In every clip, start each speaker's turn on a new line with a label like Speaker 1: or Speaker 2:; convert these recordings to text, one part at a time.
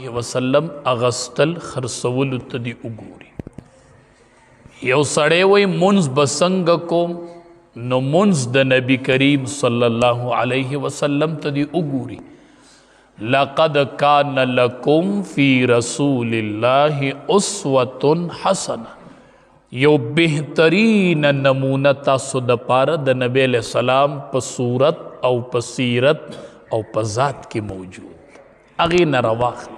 Speaker 1: وسلم اغستل خرڅولو ته دی وګوري. یو سړی وی منځ به څنګه کوم نو منځ د نبی کریم صلی الله علیه وسلم ته دی وګوري. لقد کان لکم فی رسول الله اسوة حسنه، یو بهترین نمونه تاسو د پاره د نبی علیہ السلام په صورت او په سیرت او په ذات کې موجود. اغی نرواخلے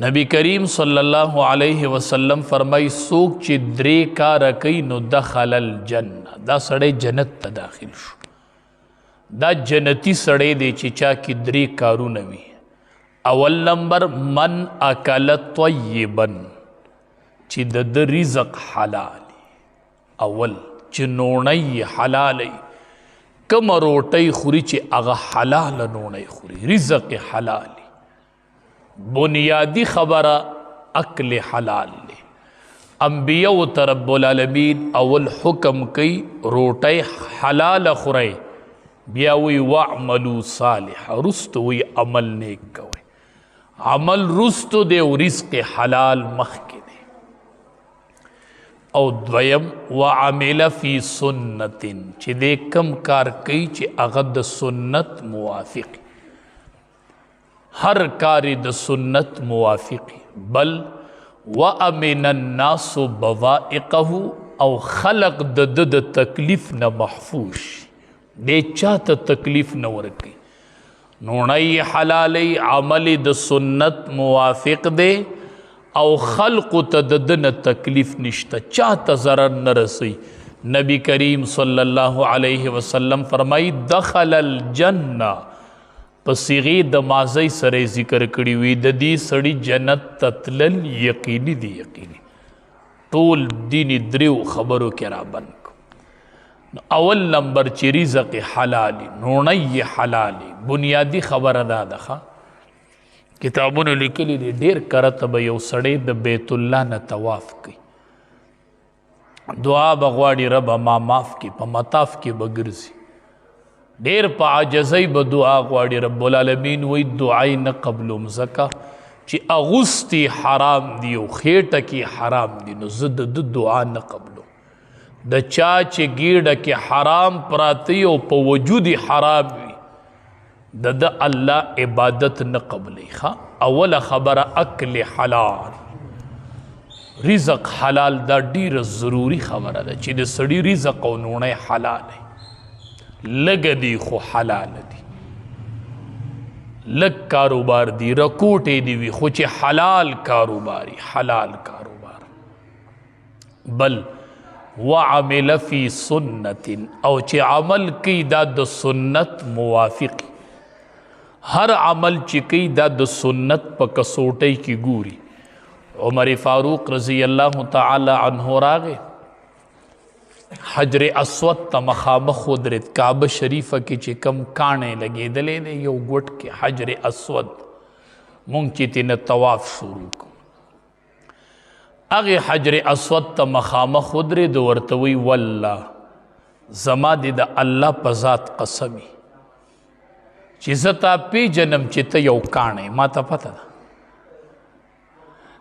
Speaker 1: نبی کریم صلی اللہ علیہ وسلم فرمائی سوک چی درے کارا کئی نو دخل الجنہ، دا سڑے جنت تا داخل شو. دا جنتی سڑے دے چی چا کی درے کارو نوی. اول نمبر من اکل طیبا، چی دا رزق حلالی. اول چی نونی حلالی، کم روٹی خوری چی اغا حلال نونی خوری، رزق حلالی. بنیادی خبر اکل حلال لے. انبیاء و رب العالمین اول حکم کئی روٹی حلال خوری، بیاوی وعملو صالح، رستو وی عمل نیک کوئی. عمل رستو دے و رزق حلال مخی دے. او دویم وعمل فی سنت، چی دے کم کار کئی چی اغد سنت موافقی، ہر کاری د سنت موافقی. بل وَأَمِنَ النَّاسُ بَوَائِقَهُ، او خلق د تکلیف نہ محفوظ، دے چاہتا تکلیف نہ ورکی. نونائی حلالی عمل د سنت موافق دے، او خلق تددن تکلیف نشتا، چاہتا ضرر نہ رسی. نبی کریم صلی اللہ علیہ وسلم فرمائی دخل الجنہ، پسیغی د مازی سر ذکر کری وی د دی سڑی جنت تتلل یقینی دی یقینی. طول دینی دریو خبرو کرا بن کو. اول نمبر چی رزق حلالی، نونی حلالی، بنیادی خبر ادا دخوا. کتابوں نے لکلی دی دیر کرتب یو سڑی د بیت اللہ نا تواف کی، دعا بغواڑی رب ما ماف کی، پا مطاف کی بگرزی. دیر پا عجزی با دعا غواڑی رب العالمین وی دعای نا قبلم زکا چی اغسطی حرام دیو خیٹا کی حرام دی نو زد دعا نا قبلو. دا چاچے گیڑا کی حرام پراتیو پا وجود حرام وی دا اللہ عبادت نا قبلی. اول خبر اکل حلال، رزق حلال دا دیر ضروری خبر دا چی دا سڑی رزق و نونے حلال ہے. لگ دی خو حلال دی، لگ کاروبار دی رکوٹے دی وی خو چے حلال کاروباری، حلال کاروبار. بل وعمل فی سنت، او چے عمل کی دا دا سنت موافقی. ہر عمل چی کی دا دا سنت پا کسوٹے کی گوری. عمر فاروق رضی اللہ تعالی عنہ راگے حجر اسود تا مخامخ خودرت کعبہ شریفہ کی چی کم کانے لگے دلے دے یو گوٹ کے حجر اسود مونگ چی تین تواف شروع کو. اگے حجر اسود تا مخامخ خودرت ورطوی واللہ زما دی دا اللہ پزات قسمی چیزتا پی جنم چی تا یو کانے ما تا پتا دا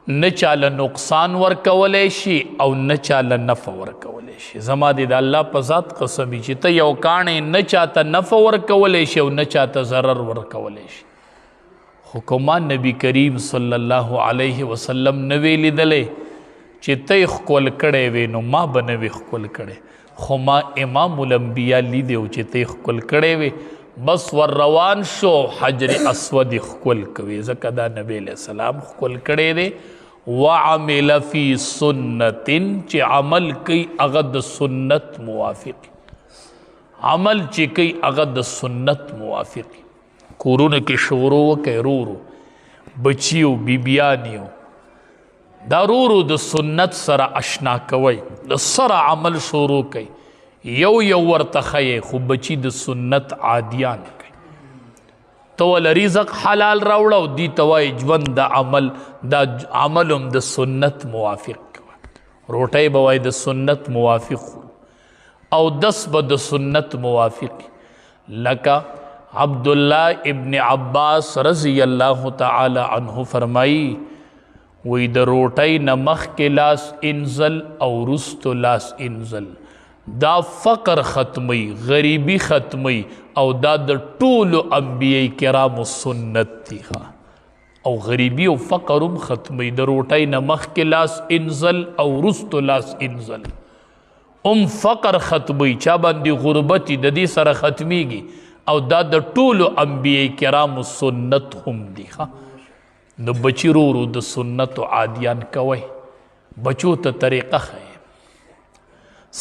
Speaker 1: نچال نقصان ورکولے شی او نچال نفع ورکولے شی. زما دی دا اللہ پزات قسمی چی تا یو کانے نچاتا نفع ورکولے شی او نچاتا ضرر ورکولے شی. حکمان نبی کریم صلی اللہ علیہ وسلم نویلی دلے چی تا اخکول کڑے وے نو ما بنوی اخکول کڑے، خو ما امام الانبیاء لی دیو چی تا اخکول کڑے وے بس ور روان شو حجر اسود اخکول کوي. زکا دا نبی علیہ السلام اخکول کڑے دے. وعمل فی سنت، چی عمل کی اغد سنت موافق، عمل چی کی اغد سنت موافق. کورون کی شورو کے رورو بچیو بیبیانیو دا رورو دا سنت سر اشنا کوئی، دا سر عمل شروع کئی. یو ورتخی خوب بچی دا سنت عادیان کئی. تول رزق حلال راوڑاو دی توائی جون دا عملم دا سنت موافق. روٹائی بوائی دا سنت موافق او دس با دا سنت موافق. لکا عبداللہ ابن عباس رضی اللہ تعالی عنہ فرمائی وی د روټۍ نه مخکې لاس انزل او وروستو لاس انزل دا فقر ختمی غریبی ختمی او دا د ټولو انبیاء کرامو سنت دی او غریبی او فقرم ختمی د روټۍ نه مخکې لاس انزل او وروستو لاس انزل فقر ختمی چا باندې غربتی د دې سره ختمیږي او دا د ټولو انبیاء کرامو سنت هم دی نو بچی رو د سنت و عادیان کوي بچو ته طریقه خی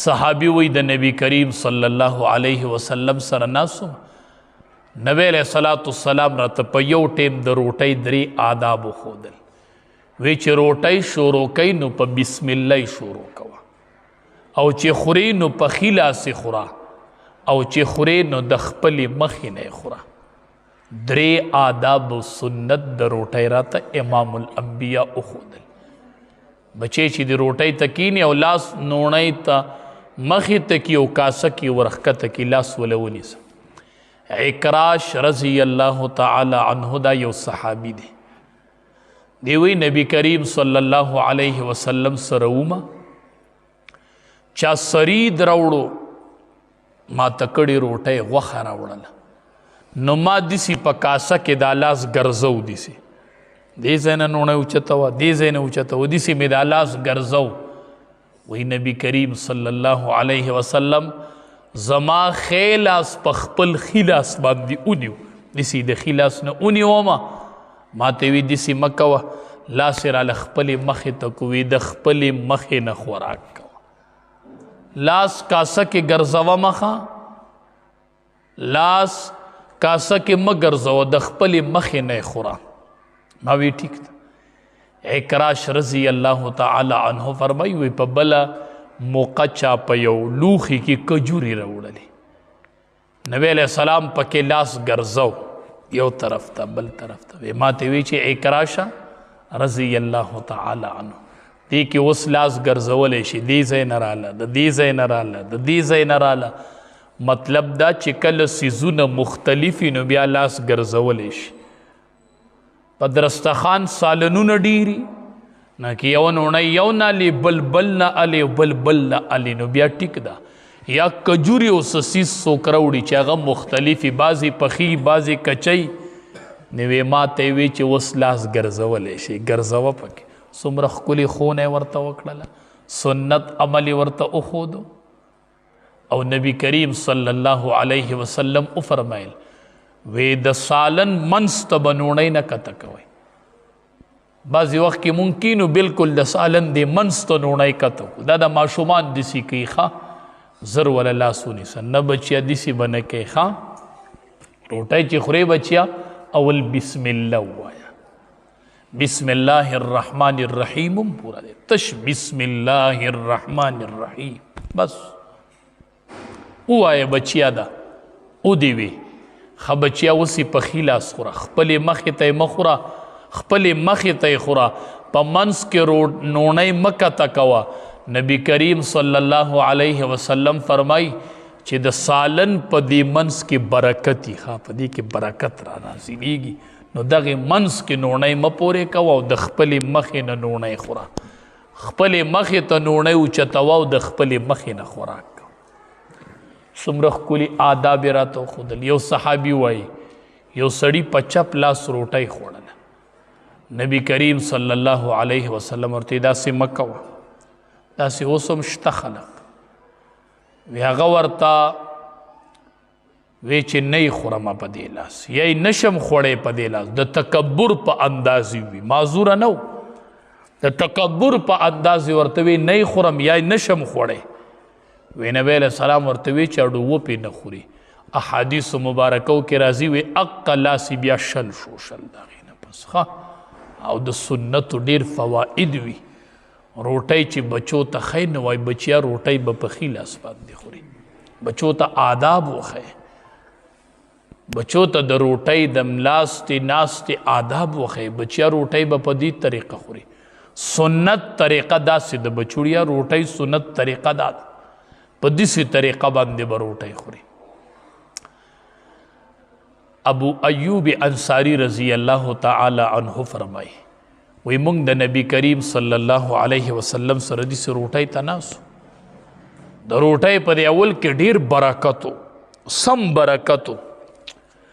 Speaker 1: صحابی وی د نبی کریم صلی الله علیه وسلم سره ناسو نبی علیہ الصلوۃ والسلام را ته په یو ټیم د روټۍ درې آداب خودل وی چې روټۍ شروع کین نو په بسم الله شروع کوا او چې خوري نو په خلاص خورا او چې خوري نو د خپل مخ نه خورا درې آداب و سنت د روټۍ راته امام الانبیاء اخودل بچی چې د روټۍ تکینی او لاس نوڼۍ ته مخې تکی او کاسه کی ورخکته کی لاس ولونیس عکراش رضی الله تعالی عنہ دا یو صحابی دی دیوی نبی کریم صلی الله علیه وسلم سروما چا سرید راوړو ما تکړی روټۍ غوښه راوړله نو ما دیسی په کاسه کې دا لاس ګرځو دیسی دې ځای نه نوڼۍ اوچته وه دې ځای نه اوچته وه دیسی مې دا لاس ګرځو وی نبی کریم صلی الله علیه وسلم زما ښی لاس په خپل ښي لاس باندې ونیو دیسی د ښي لاس نه ونیومه ما ته وی دیسی مه کوه لاس یې راله خپلې مخې ته کوي د خپلې مخې نه خوراک کوه لاس کاسه کې ګرځوه مخه لاس کاسه کې مه ګرځوه د خپلې مخې نه یې خورا ما وی ټیک ده عکراش رضی الله تعالی عنہ فرمایي وی په بله موقع چا په یو لوښي کې کجوري راوړلې نبی علیہ السلام پکې لاس ګرځو یو طرف ته بل طرف ته وی ما ته وی چې عکراشه رضی الله تعالی عنہ دې کې اوس لاس ګرځولی شي دې ځای نه راله د دې ځای نه راله د دې ځای نه راله مطلب دا چې کله سیزونه مختلفي نو بیا لاس ګرځولی شي په درستخان سالنونه ډیری نه کې یو نوڼۍ یو نالي بل نه الي بل نه الي نو بیا ټیک ده یا کجوري او سسیس څوک راوړي چې هغه مختلفي بعضې پخي بعضې کچۍ نو ما ته وی چې اوس لاس ګرځولی شي ګرځوه پکې څومره ښکلې ښوونه یې ورته وکړله سنت عمل یې ورته وښودو او نبی کریم صلی الله علیه وسلم وفرمایل وی د سالن منځ ته به نوڼۍ نه کته کوئ بعضې وخت کې ممکن بالکل د سالن د منځ ته نوڼۍ کته کو دا د ماشومان داسې کوي ښه زر وله لاس ونیسه نه بچیا داسې به نه کوي ښه روټۍ چې خورې بچیا اول بسم الله ووایه بسم الله الرحمن الرحیم پورا دی تش بسم الله الرحمن الرحیم بس ووایه بچیا دا او دی وی خ بچیا اوسې په ښي لاس خوره خپلې مخې ته یې مه خوره خپلې مخې ته یې خوره په منځ کې نوڼۍ مه کته کوه نبی کریم صلی الله علیه وسلم فرمای چې د سالن په دې منځ کې برکت وي په دې کې برکت را نازلېږي نو دغې منځ کې نوڼۍ مه پورې کوه او د خپلې مخې نه نوڼۍ خوره خپلې مخې ته نوڼۍ اوچتوه او د خپلې مخې نه خوراک څومره ښکلي آداب یې راته وښودل یو صحابي وایي یو سړي په چپ لاس روټۍ خوړله نبی کریم صلی الله علیه وسلم ورته داسې مه کوه داسې اوس هم شته خلک وی هغه ورته وی چې نه یې خورم په دې لاس یا یې نشم خوړی په دې لاس د تکبر په اندازې وي معذوره نه و د تکبر په اندازې ورته وی نه یې خورم یا یې نشم خوړی وی نبی علیہ السلام ورته وی چې اډو وپې نه خوري احادیثو مبارکو کې راځي وی اقا لاسی بیا شل شو شل د هغې نه پس ښه او د سنتو ډېر فواید وي روټۍ چې بچو ته ښی نه وایي بچیا روټۍ به په ښي لاس باندې خوري بچو ته آداب وښیي بچو ته د روټۍ د ملاستې ناستې آداب وښیي بچیا روټۍ به په دې طریقه خوري سنت طریقه داسې د بچوړیا روټۍ سنت طریقه دا په داسې طریقه باندې به روټۍ خوري ابو ایوب انصاری رضی اللہ تعالی عنہ فرمائی وی مونږ د نبی کریم صلی الله علیه وسلم سره دې روټۍ ته ناستو د روټۍ په اول کې ډیر برکت سم برکت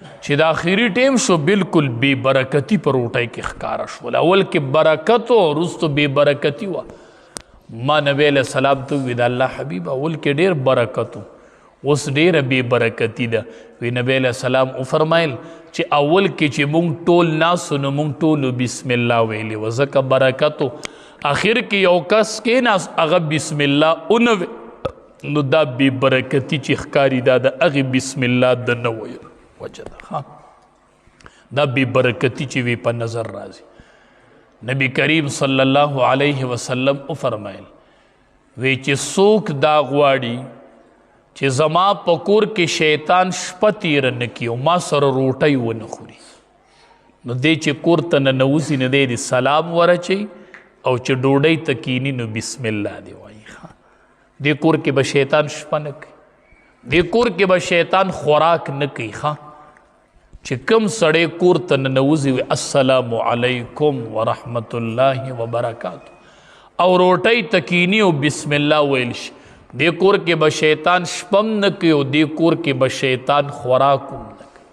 Speaker 1: چې د آخري ټیم شو بالکل بے برکتی په روټۍ کې ښکاره شول اول کې برکت وروسته بے برکتی وه ما نبی علیہ السلام ته وی د الله حبیب اول کې ډیر برکت اوس ډیره بې برکتي ده وی نبی علیہ السلام وفرمایل چې اول کې چې مونږ ټول ناسو نو مونږ ټولو بسم الله ویلې و ځکه برکتو اخر کې یو کس کې ناس هغه بسم الله ونه نو دا بې برکتي چې ښکاري دا د هغې بسم الله د نه ویلو وجه ده دا بې برکتي چې وی په نظر راځي نبی کریم صلی الله علیه وسلم وفرمایل وی چې څوک دا غواړي چې زما په کور کې شیطان شپه تیره نه کړي او ما سره روټۍ ونه خوري نو دی چې کور ته ننوځي نو دی د سلام ورچوي او چې ډوډۍ ته کیني نو بسم الله دی وایي دې کور کې به شیطان شپه نه کوي دې کور کې به شیطان خوراک نه کوي چې کوم سړی کور ته ننوځي وي السلام علیکم ورحمت الله وبرکاتو او روټۍ ته کیني او بسم الله ویل شي دې کور کې به شیطان شپم نه کوي او دې کور کې به شیطان خوراک هم نه کوي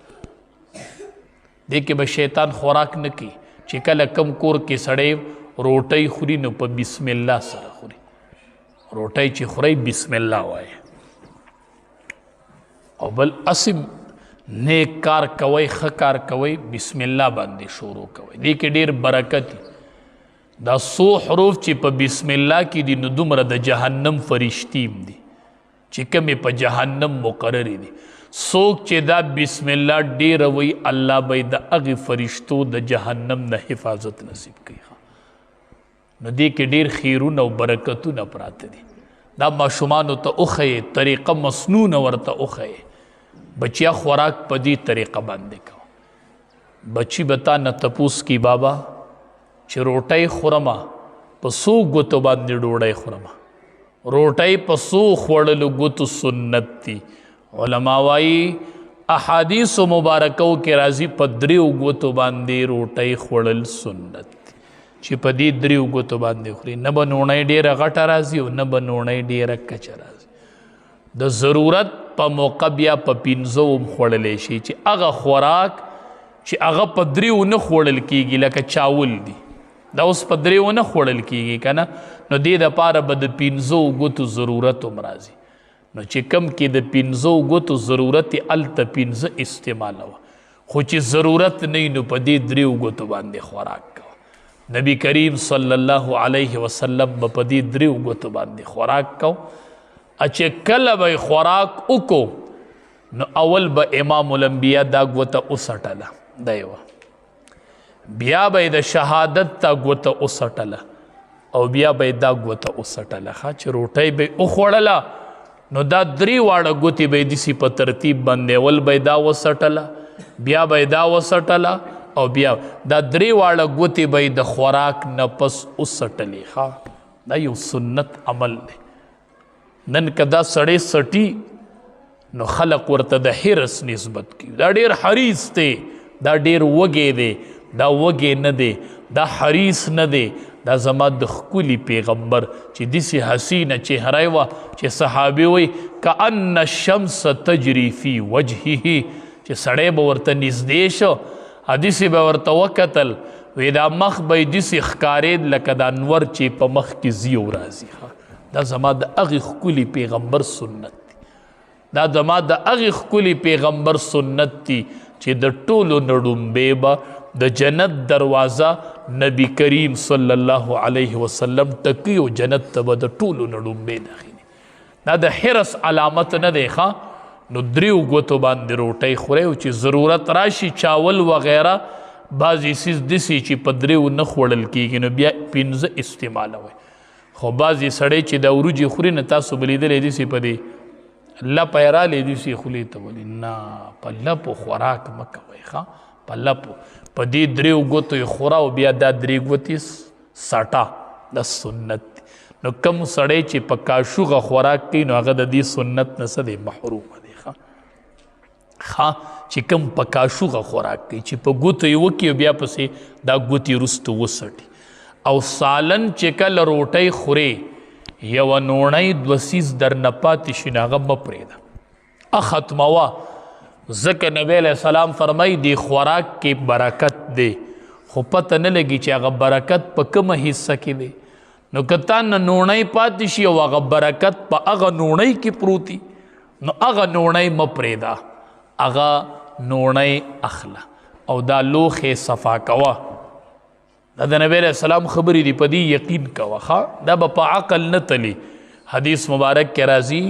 Speaker 1: دې کې به شیطان خوراک نه کوي چې کله کم کور کې سړی روټۍ خوري نو په بسم الله سره خوري روټۍ چې خوري بسم الله وایي او بل اسم نیک کار کوي ښه کار کوي بسم الله باندې شروع کوي دې کې ډېر برکت دا سو حروف چې په بسم الله کې دي نو دومره د جهنم فرشتیم دي چې کومې په جهنم مقررې دي څوک چې دا بسم الله ډېره وایي الله به د هغې فرشتو د جهنم نه حفاظت نصیب کوي نو دې کې ډېر خیرونه او برکتونه پراته دي دا ماشومانو ته وښیې طریقه مسنونه ورته وښیې بچیا خوراک په دې طریقه باندې کوه بچی به تا نه تپوس کی بابا چې روټۍ خورمه په څو ګوتو باندې ډوډۍ خورمه روټۍ په څو خوړلو ګوتو سنت دي علما وایي احادیثو مبارکو کې راځي په 3 ګوتو باندې روټۍ خوړل سنت دي چې په دې 3 ګوتو باندې خوري نه به نوڼۍ ډېره غټه راځي او نه به نوڼۍ ډېره کچه راځي د ضرورت په موقع بیا په 5 هم خوړلی شي چې هغه خوراک چې هغه په 3 نه خوړل کېږي لکه چاول دي دا اوس په 3 نه خوړل کېږي که نه نو دې دپاره به د 5 ګوتو ضرورت هم راځي نو چې کم کې د 5 ګوتو ضرورت یې هلته 5 استعمالوه خو چې ضرورت نه وي نو په دې 3 ګوتو باندې خوراک کوه نبی کریم صلی الله علیه وسلم به په دې 3 ګوتو باندې خوراک کوه چې کله به خوراک وکړو نو اول به امام الانبیا دا ګوته وسټله دا یوه بیا به د شهادت تا ګوته وسټله او بیا به دا ګوته وسټله چې روټۍ به وخوړله نو دا 3 واړه ګوتې به یې داسې په ترتیب باندې اول به دا وسټله بیا به دا وسټله او بیا دا 3 واړه ګوتې به یې د خوراک نه پس وسټلې دا یو سنت عمل دی نن که دا سړی سټي نو خلق ورته د حرص نسبت کوي دا ډېر حریص دی دا ډېر وږی دی دا وږی نه دی دا حریص نه دی دا زما د ښکلي پیغمبر چې داسې حسینه چهره وه چې صحابي وایي کأن الشمس تجري فی وجهه چې سړی به ورته نږدې شو داسې به ورته وکتل وی دا مخ به یې داسې ښکارېد لکه د انور چې په مخ کې ځي او راځي دا زما د هغې ښکلي پیغمبر سنت دی دا زما د هغې ښکلي پیغمبر سنت دی چې د ټولو نه ډومبې به د جنت دروازه نبی کریم صلی الله علیه وسلم ټکی او جنت ته به د ټولو نه ډومبې داخلي دا د حرص علامت نه دی نو 3 ګوتو باندې روټۍ خورئ او چې ضرورت راشي چاول وغیره بعضې څیز داسې چې په 3 نه خوړل کېږي نو بیا 5 استعمالوئ خو بعضې سړی چې د وریجې خوري نه تاسو به لیدلی داسې په دې لپه یې رالی داسې خولې ته ولي نه په لپو خوراک مه کوئ په لپو په دې 3 ګوتو یې خوره او بیا دا 3 ګوتې سټه دا سنت دی نو کم سړی چې په کاشوغه خوراک کوي نو هغه د دې سنت نه څه دی محرومه دی چې کوم په کاشوغه خوراک کوي چې په ګوتو یې وکړي بیا پسې دا ګوتې وروستو وسټي او سالن چې کله روټۍ خورې یوه نوڼۍ دوه څیز درنه پاتې شي نو هغه مه پرېږده ختموه ځکه نبی علیه السلام فرمایي دې خوراک کې برکت دی خو پته نه لګي چې هغه برکت په کومه حصه کې دی نو که تا نه نوڼۍ پاتې شي او هغه برکت په هغه نوڼۍ کې پروتي نو هغه نوڼۍ مه پرېږده هغه نوڼۍ اخله او دا لوښې صفا کوه دا د نبی علیه السلام خبرې دي په دې یقین کوه دا به په عقل نه تلي حدیث مبارک کې راځي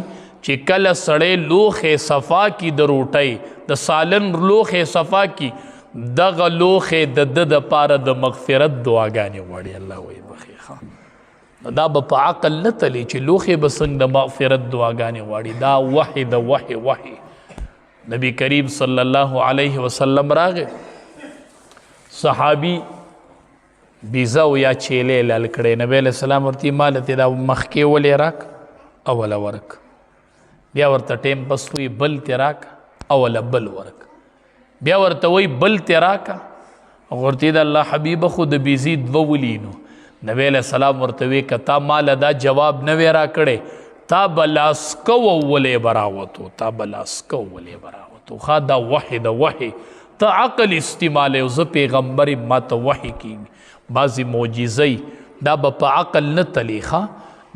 Speaker 1: چې کله سړی لوښې صفا کی د روټۍ د سالن لوښې صفا کی دغه لوښې د ده دپاره د مغفرت دعاګانې غواړي الله وایي بخي دا به په عقل نه تلي چې لوښې به څنګه د مغفرت دعاګانې غواړي دا وحی د وحی نبی کریم صلی الله علیه وسلم راغی صحابي بیزه او یا چیلې لال کړی نبی علیه السلام ورته مالتې دا مخکې ولې راک اوله ورک بیا ورته ټیم پس وی بل تې راکه اوله بل ورک بیا ورته وی بل تې راکه ورته د الله حبیبه خو د بیزي دوه ولینو نبی علیه السلام ورته وی که تا ماله دا جواب نه وی راکړی تا به لاسکو ولې به راوتو ښه دا وحی د وحی ته عقل استعمالی او زه پیغمبر یم ما ته وحی کېږي بعضې معجزې دا به په عقل نه تلی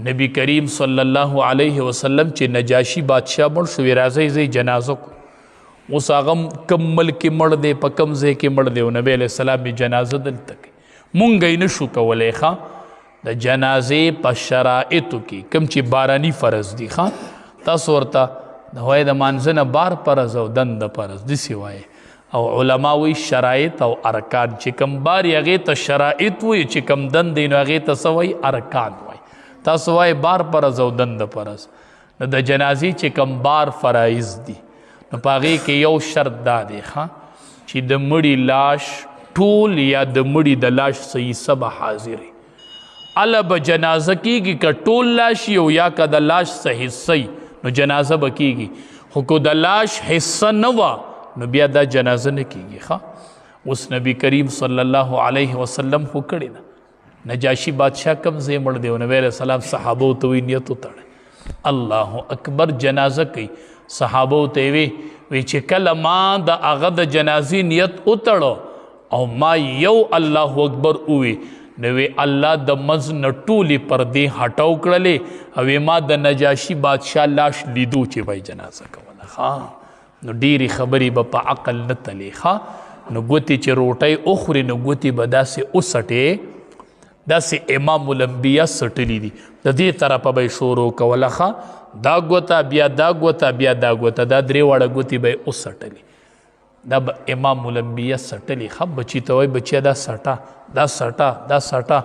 Speaker 1: نبی کریم صلی الله علیه وسلم چې نجاشي بادشاه مړ شو راځئ زی جنازه کو اوس هغه کم ملک کې مړ دی په کم ځای کې مړ دی او نبی علیه السلام یې جنازه دلته کوي مونږ یې نشو کولی د جنازې په شرایطو کې کوم چې باراني فرض دي تاسو ورته د وایي د مانځه نه بار فرض او دند فرض داسې وایي او علما وایي شرایط او ارکان چې کوم بار یې هغې ته شرایط وایي چې کوم دند دی نو هغې ته څه وایي ارکان وایي تاسو وایي بار فرض او دند فرض نو د جنازې چې کوم بار فرایض دي نو په هغې کې یو شرط دا دی چې د مړي لاش ټول یا د مړي د لاش څه حصه به حاضر اله به جنازه کیږي که ټول لاشي او یا که د لاش څه حصه نو جنازه به کیږي خو که د لاش حصه نه وه نو بیا دا جنازه نه کیږي اوس نبی کریم صلی الله علیه وسلم خو کړې ده نجاشي بادشاه کم ځای مړ دی او نبی علیه السلام صحابو ته وی نیت وتړئ الله اکبر جنازه کوي صحابو ته وی چې کله ما د هغه د جنازې نیت وتړو او ما یو الله اکبر ووی نو الله د مز نه ټولې پردې هټاو کړلې او ما د نجاشي بادشاه لاش لیدو چې وای جنازه کوله نو ډېرې خبرې به په عقل نه تلې نو ګوتې چې روټۍ وخوري نو ګوتې به داسې وسټې داسې امام الانبیا سټلي دي د دې طرفه به یې شروع کوله دا ګوته بیا دا ګوته بیا دا ګوته دا درې واړه ګوتې به یې وسټلي دا به امام الانبیا سټلي بچي ته وایي بچیه دا سټه دا سټه دا سټه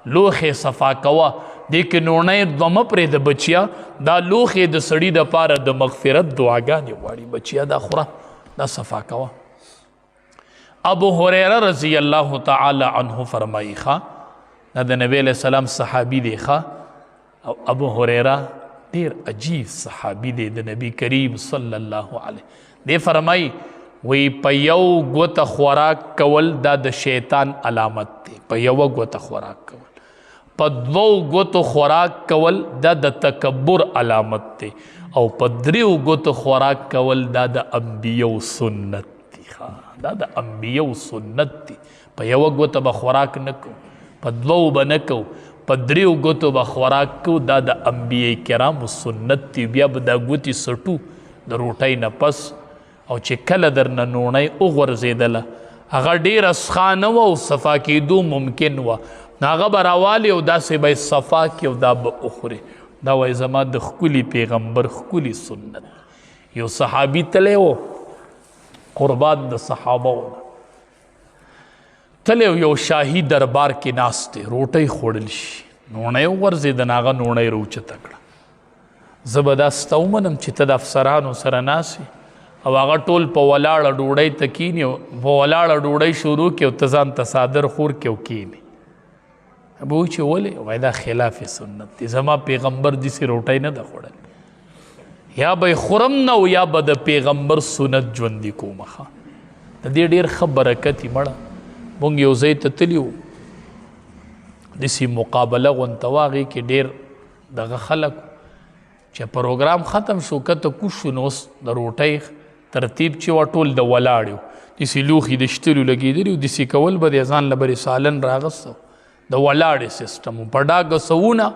Speaker 1: لوښې صفا کوه دې کې نوڼۍ دوه مه پرېږده بچیه دا لوښې د سړي دپاره د مغفرت دعاګانې غواړي بچیه دا خوره دا صفا کوه ابو هریره رضی الله تعالی عنه فرمایي دا د نبی علیه السلام صحابي دی او ابو هریره ډېر عجیب صحابي دی د نبی کریم صلی الله علیه دی فرمایي وی په یو ګوته خوراک کول دا د شیطان علامت دی په یوه ګوته خوراک کول په دوو ګوتو خوراک کول دا د تکبر علامت دی او په دریو ګوتو خوراک کول دا د انبیو سنت دی دا د انبیو سنت دی په یوه ګوته به خوراک نه کوو په دوو به نه کوو په دریو ګوتو به خوراک کوو دا د انبیاء کرامو سنت دی بیا به دا ګوتې سټو د روټۍ نه پس او چې کله درنه نوڼۍ وغورځېدله هغه ډېره سخا نه وه او صفا کېدو ممکن وه نو هغه به راوالې او داسې به یې صفا کړي او دا به وخورې دا وایي زما د ښکلي پیغمبر ښکلي سنت یو صحابي تلی و قربان د صحابو نه تلی یو شاهي دربار کې ناست دی روټۍ خوړل شي نوڼۍ وغورځېده نو هغه نوڼۍ راوچته کړه زه به دا ستا ومنم چې ته د افسرانو سره ناست او هغه ټول په ولاړه ډوډۍ ته کیني او په ولاړه ډوډۍ شروع کړي او ته ځان ته څادر خور کړي او کیني به وایي چې ولې وایي دا خلاف سنت دی زما پیغمبر داسې روټۍ نه ده خوړلې یا به خورم نه او یا به د پیغمبر سنت ژوندي کوم ښه د دې ډېر ښه برکت یې مړه مونږ یو ځای ته تللي وو داسې مقابله غونته وه هغې کې ډېر دغه خلک چې پروګرام ختم شو کته کوز شو نو اوس د روټۍ ترتیب چې وه ټول د ولاړ یو داسې لوښي د شتلو لګېدلي وو داسې کول به د ځان له برې سالن راغسته د ولاړې سیسټم په ډاګه سوونه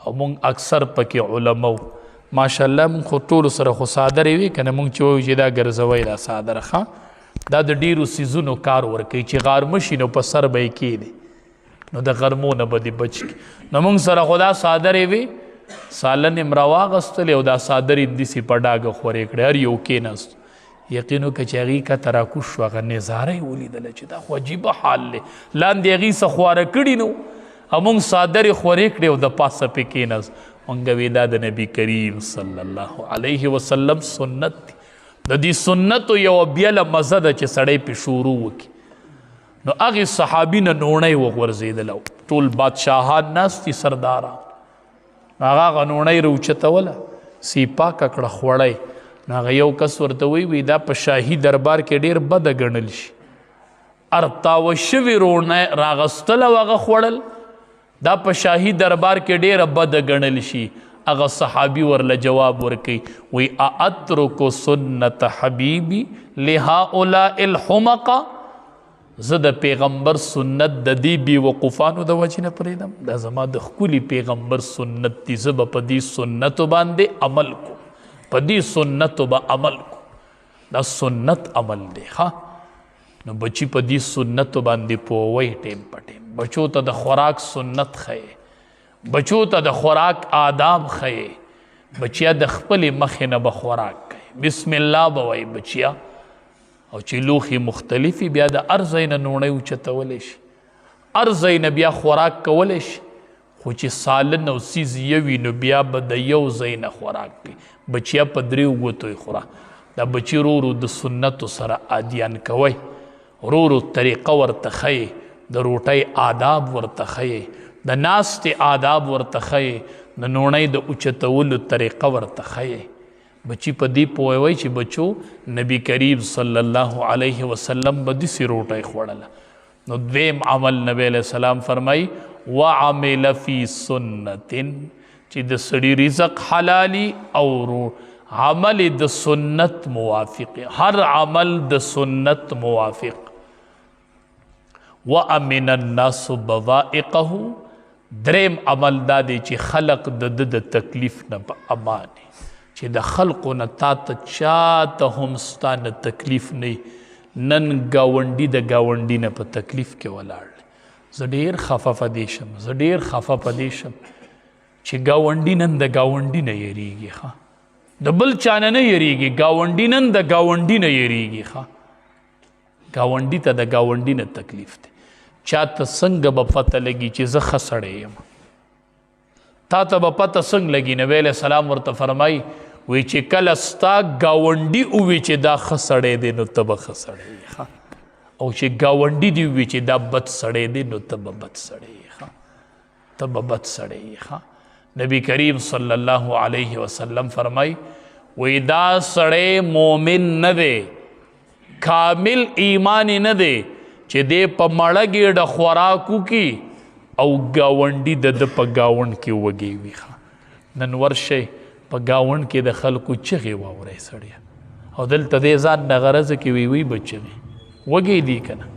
Speaker 1: او مونږ اکثر پکې علما وو ماشاءالله مونږ خو ټولو سره خو صادرې وي که نه مونږ چې وایو چې دا ګرځوئ دا صادره ښه دا د ډېرو څیزونو کار ورکوي چې غارمه شي نو په سر به یې کښېدي نو د غرمو نه به دې بچ کړي نو مونږ سره خو دا صادرې وي سالن یې راواغستلې او دا صادر یې داسې په ډاګه خورې کړې هر یو کېناست یقین وکړه چې هغې کته راکوز شو هغه نظاره یې ولیدله چې دا خو عجیبه حال دی لاندې هغې څه خواره کړي نو او مونږ صادرې خورې کړې او د پاسه پې کېناست مونږ وی دا د نبي کریم صلی الله علیه وسلم سنت دی د دې سنتو یوه بیله مزه ده چې سړی پې شروع وکړي نو هغې صحابي نه نوڼۍ وغورځېدله ټول بادشاهان ناست دي سرداران هغه هغه نوڼۍ راوچتوله سیپاکه کړه خوړی نو هغه یو کس ورته وی دا په شاهي دربار کې ډېر بده ګڼل شي ارتاوه شوې روڼۍ راغستله او هغه خوړل دا په شاهي دربار کې ډېره بده ګڼل شي هغه صحابي ورله جواب ورکوي وی اترکو سنت حبیبي لهؤلاء الحمقه زه د پیغمبر سنت د دې بې وقوفانو د وجې نه پرېږدم دا زما د ښکلي پیغمبر سنت دي زه به په دې سنتو باندې عمل کوم په دې سنتو به عمل کوم دا سنت عمل دی ښه نو بچي په دې سنتو باندې پوهوئ ټیم په ټیم بچو ته د خوراک سنت ښیې بچو ته د خوراک آداب ښیې بچیا د خپلې مخې نه به خوراک کوي بسم الله به وایي بچیا او چې لوښي مختلفي بیا د هر ځای نه نوڼۍ اوچتولی شي هر ځای نه بیا خوراک کولی شي خو چې سالن او څیز یوي نو بیا به د یو ځای نه خوراک کوي بچیا په دریو ګوتو یې خوره دا بچي ورو ورو د سنتو سره عادیان کوئ ورو ورو طریقه ورته ښیې د روټۍ آداب ورته ښیې د ناستې آداب ورته ښیې د نوڼۍ د اوچتولو طریقه ورته ښیې بچی په دې پوهوئ چې بچو نبی کریم صلی الله علیه وسلم به داسې روټۍ خوړله نو دویم عمل نبی علیه السلام فرمایي وعمل فی سنت چې د سړي رزق حلالي او عمل د سنت موافق هر عمل د سنت موافق وامن الناس بضائقه دریم عمل دا دی چې خلق د تکلیف نه په امان چې د خلقو نه تا ته چاته هم ستا نه تکلیف نه نن ګاونډي د ګاونډي نه په تکلیف کې ولاړ زه ډېر خفه په دې شم چې ګاونډي نن د ګاونډي نه یریږي ښه د بل چا نه یریږي ګاونډي نن د ګاونډي نه یریږي ښه ګاونډي ته د ګاونډي نه تکلیف دی چاته څنګه به پته لګي چې زه ښه سړی یم تا ته به پته څنګه لګي نبی علیه السلام ورته فرمایي وی چې کله ستا ګاونډي ووي چې دا ښه سړی دی نو ته به ښه سړی یې او چې ګاونډي دې ووي چې دا بد سړی دی نو ته به بد سړی یې ته به بد سړی یې نبی کریم صلی الله علیه وسلم فرمایي وی دا سړی مومن نه دی کامل ایمان نه دی چې دی په مړه ګېډه خوراکو کې او ګاونډي د په گاونډ کې وږی وي نن ورشئ په گاونډ کې د خلکو چغې واورئ سړیه او دلته دې ځان نه غرضه کې وی بچوي وږی دي که نه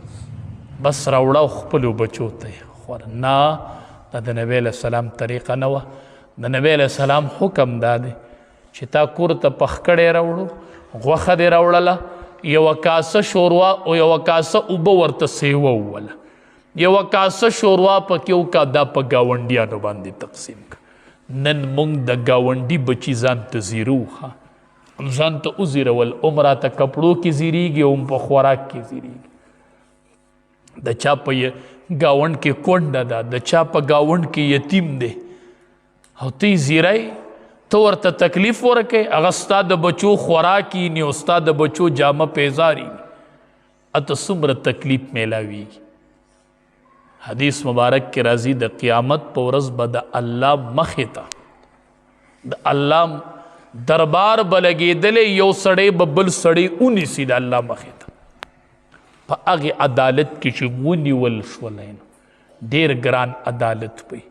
Speaker 1: بس راوړه خپلو بچو ته یې خوره نه دا د نبی علیه السلام طریقه نه وه د نبی علیه السلام حکم دا دی چې تا کور ته پخکړی راوړو غوښه دې راوړله یوه کاسه شوروا او یوه کاسه اوبه ورته سیوه ووله یوه کاسه شوروا پکې وکړه دا په ګاونډیانو باندې تقسیم کړه نن موږ د ګاونډي بچي ځان ته زیرو ځان ته وزیرول هم راته کپړو کې زیریږي او هم په خوراک کې زیریږي د چا په ګاونډ کې کونډه ده د چا په ګاونډ کې یتیم دی او ته یې زیری ته ورته تکلیف ورکوې هغه ستا د بچو خوراکي نی او ستا د بچو جامه پیزاري اته څومره تکلیف میلاویږي حدیث مبارک کې راځي د قیامت په ورځ به د الله مخې ته د الله دربار بلګېدلې یو سړی به بل سړی ونیسي د الله مخې ته په هغې عدالت کې چې ونیول شولی نو ډېر ګران عدالت پی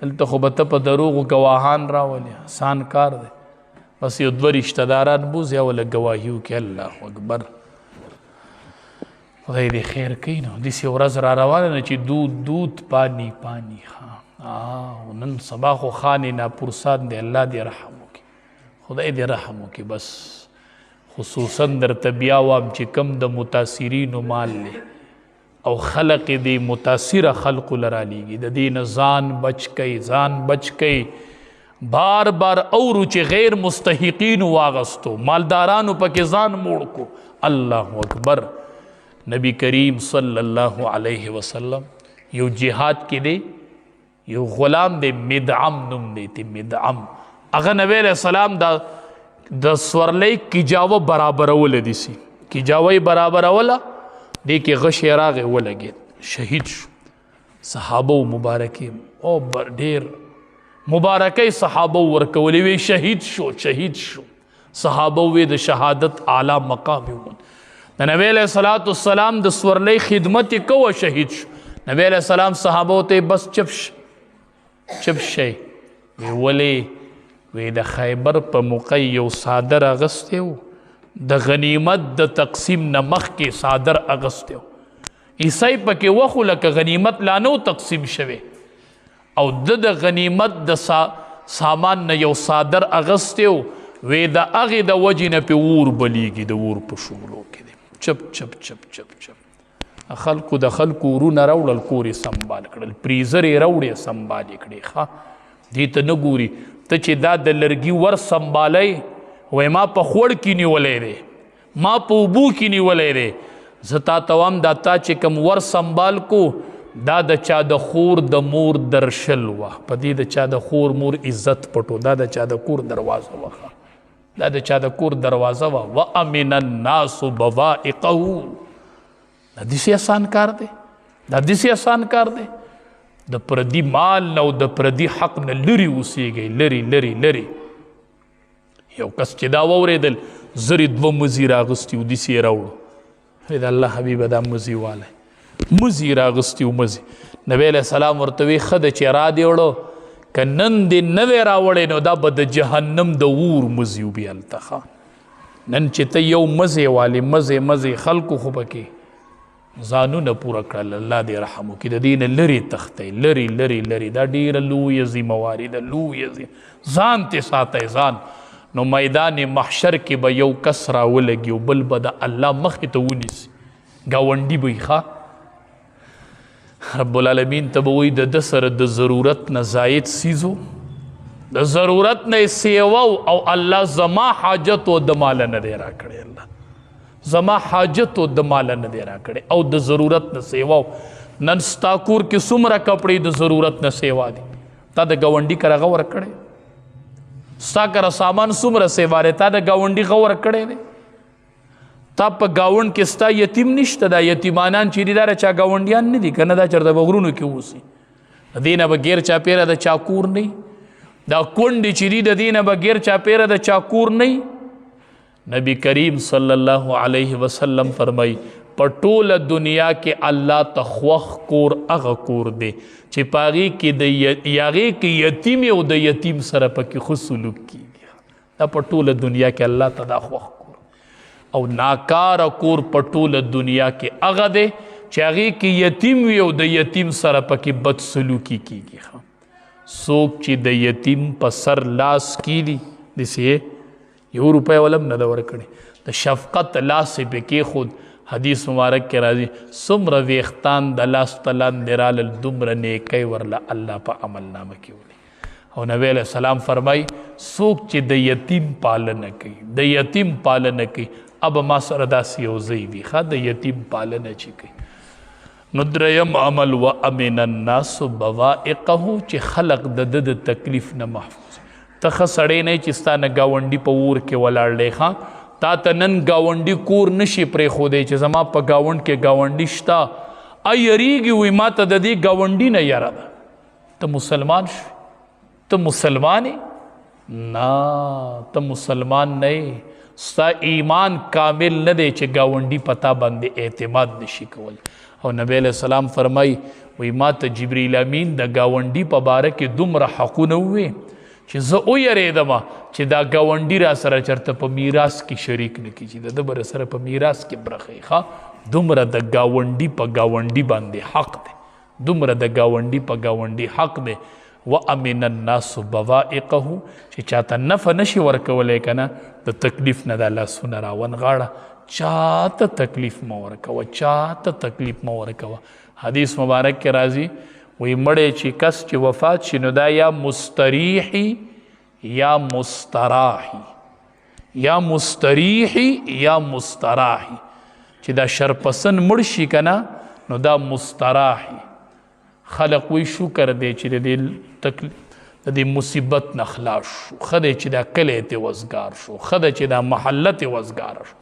Speaker 1: دلته خو به ته په دروغو ګواهان راولې آسان کار دی بس یو دوه رشته داران بوځي او له ګواهي وکړي الله اکبر خدای دې خیر کوي نو داسې ورځ را روانه ده چې دود پانی پانی نن سبا خو خان ناپرسان دی الله دې رحم وکړي خدای دې رحم وکړي بس خصوصا درته بیا وایم چې کم د متاثرینو مال دی او خلق دې متاثره خلقو له رالیږي د دې نه ځان بچ کوي بار بار اورو چې غیر مستحقینو واغستو مالدارانو پکې ځان موړ کو الله اکبر نبی کریم صلی الله علیه وسلم یو جهاد کې دی یو غلام دی مدعم نوم دی تی مدعم هغه نبی علیہ السلام د سورلی کجاوه برابروله دیسی کجاوه برابروله دی کې غشی راغې ولګېد شهید شو صحابه مبارکی او ډیر مبارکی صحابه ورکولې وی شهید شو صحابه وی د شهادت اعلی مقام وي د نبی علیہ الصلوۃ والسلام د سورلی خدمت کوه شهید شو نبی علیہ السلام صحابه ته بس چپ شي وی د خیبر په موقع یو صادر اغسته و د غنیمت د تقسیم نه مخکې صادر اغسته و عیسی پکې وخو لکه غنیمت لا نو تقسیم شوه او د غنیمت د سامان نه یو صادر اغسته و وی د هغې د وجې نه پې اور بلیږي د اور په شغلو کې چپ خلکو د خلکو ورونه راوړل کور یې سنبال کړل پریزر یې راوړې سنبال یې کړې ښه دې ته نه ګوري ته چې دا د لرګي ور سنبالی وایي ما په خوړ کې نیولی دی ما په اوبو کې نیولی دی زه تا ته وایم دا تا چې کوم ور سنبال کو دا د چا د خور د مور درشل وه په دې د چا د خور مور عزت پټو دا د چا د کور دروازه وه دا د چا د کور دروازه وه وامن الناس بوائقه دا داسې آسان کار دی دا داسې آسان کار دی د پردي مال نه او د پردي حق نه لرې اوسېږئ لرې یو کس چې دا واورېدل زرې دوه مزي راغستي و داسې یې راوړو د الله حبیبه دا مزي والی مزي راغستي و مزي نبی علیہ السلام ورته وی ښه ده چې را دې وړو که نن دې نه وی راوړی نو دا به د جهنم د اور مزي و بیا هلته نن چې ته یو مزې والې مزې خلکو خو پکې ځانونه پوره کړل الله دې رحم وکړي د دې نه لرې تښتئ لرې دا ډېره لویه ذمهواري ده لویه ځان تې ساتئ ځان نو میدان محشر کې به یو کس راولګي او بل به د الله مخې ته ونیسي ګاونډي به یې رب العالمین ته به وایي د ده سره د ضرورت نه زاید سیزو د ضرورت نه یې سیوو او الله زما حاجت و د ماله نه دی راکړی الله زما حاجت و د ماله نه دی راکړی او د ضرورت نه سیوو نن ستا کور کې څومره کپړې د ضرورت نه سیوا دي تا د ګاونډي کره غه ورکړی ستا کره سامان څومره سیوا دی تا د ګاونډي غه ورکړی دی تا په ګاونډ کې ستا یتیم نشته دا یتیمانان چې دي دا چا ګاونډیان نه دي که نه دا چېرته به غرونو کې اوسي د دې نه به ګیر چاپېره د چا کور نه دا کونډې چې دي د دې نه به ګیر چاپېره د چا کور نه نبی کریم صلی الله علیه وسلم فرمایي په ټوله دنیا کې الله ته خوښ کور هغه کور دی چې په هغې کې یتیم او د یتیم سره پکې ښه سلوک کېږي دا په ټوله دنیا کې الله ته دا خوښ او ناکاره کور په ټوله دنیا کې هغه دی چې هغې کې یتیم وي او د یتیم سره پکې بد سلوکي کېږي څوک چې د یتیم په سر لاس کیدي داسې یو روپۍ ولم نه ده ورکړې د شفقت لاس یې پې کېښود حدیث مبارک کې راځي څومره ویښتان د لاس ته لاندې رالل دومره نیکۍ ورله الله په عملنامه کې ولي او نبی علیہ السلام فرمایي څوک چې د یتیم پالنه کوي اب ما سره داسې یو ځای وي ښه د یتیم پالنه چې کوي نو دریم عمل و امن الناس بوائقه چې خلق د تکلیف نه محفوظ ته ښه سړی نه چې ستا نه ګاونډي په اور کې ولاړ دی ښه تا ته نن ګاونډي کور نشي پرېښودی چې زما په ګاونډ کې ګاونډي شته یریږي وي ما ته د دې ګاونډي نه یره ده ته مسلمان شوې ته مسلمانې نا ته مسلمان نه ستا ایمان کامل نه دی چې ګاونډي پتا باندې اعتماد نشي کول. او نبی علیہ السلام فرمای وی ما ته جبریل امین د ګاونډي په باره کې دومره حقونه ووې چې زه ویرېدم چې دا ګاونډي را سره چېرته په میراث کې شریک نه کړي، چې د ده به سره په میراث کې برخه یې ښه. دومره د ګاونډي په ګاونډي باندې حق دی، دومره د ګاونډي په ګاونډي حق دی. وامن الناس بوائقه چې چاته نفع نشي ورکولی که نه د تکلیف نه د لاسونه راونغاړه. چاته تکلیف مه ورکوه، چاته تکلیف مه ورکوه. حدیث مبارک کې راځي وی مړی چې کس چې وفات شي نو دا یا مستریحي یا مستراحي، یا مستریحي یا مستراحي. چې دا شرپسن مړ شي که نه نو دا مستراحي. خلق وی شکر دی چې د دې مصیبت نه خلاص شو، ښه دی چې دا کلی ته وزګار شو، ښه دی چې دا محله ته وزګار شو.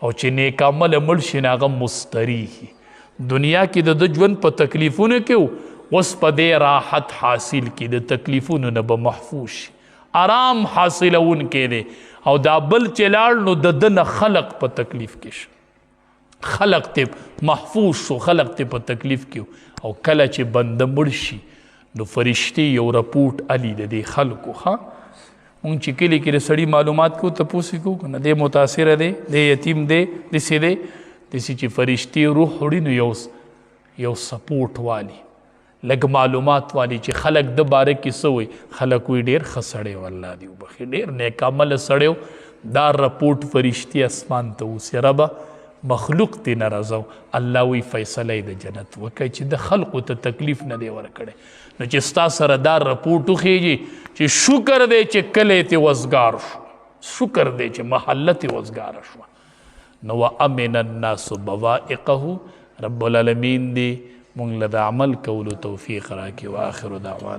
Speaker 1: او چې نیک عمله مړ شي نو هغه مستریحي. دنیا کې د ده ژوند په تکلیفونو کې و، اوس په دې راحت حاصل کی د تکلیفونو نه به محفوظ شي، آرام حاصلونکی دی. او دا بل چې لاړ نو د ده نه خلق په تکلیف کې شو، خلق ته محفوظ شو، خلق ته په تکلیف کې. او کله چې بنده مړ شي نو فرشتې یو رپورټ علي د دې خلکو. ښه مونږ چې کلي کې د سړي معلومات کوو تپوس یې کوو که نه، دی متاثره دی، دی یتیم دی، داسې دی، داسې چې فرشتې روح وړي نو یو سپورټ والی، لږ معلومات والی چې خلک د باره کې څه وایي. خلک وایي ډېر ښه سړی و، الله دې وبخښي، ډېر نیک عمله سړی و. دا رپورټ فرشتې اسمان ته اوسي، ربه مخلوق تی نه رضو. الله وی فیصله د جنت وکړي چې د خلقو ته تکلیف نه دی ورکړی. نو چې ستا سره دا رپورټ وخیږي چې شکر دی چې کلی ته وزګار شو، شکر دی چې محله ته وزګاره شوه. نو وامن الناس بوائقه. رب العالمین دی مونږ له د عمل کولو توفیق راکړي. واخر دعوانا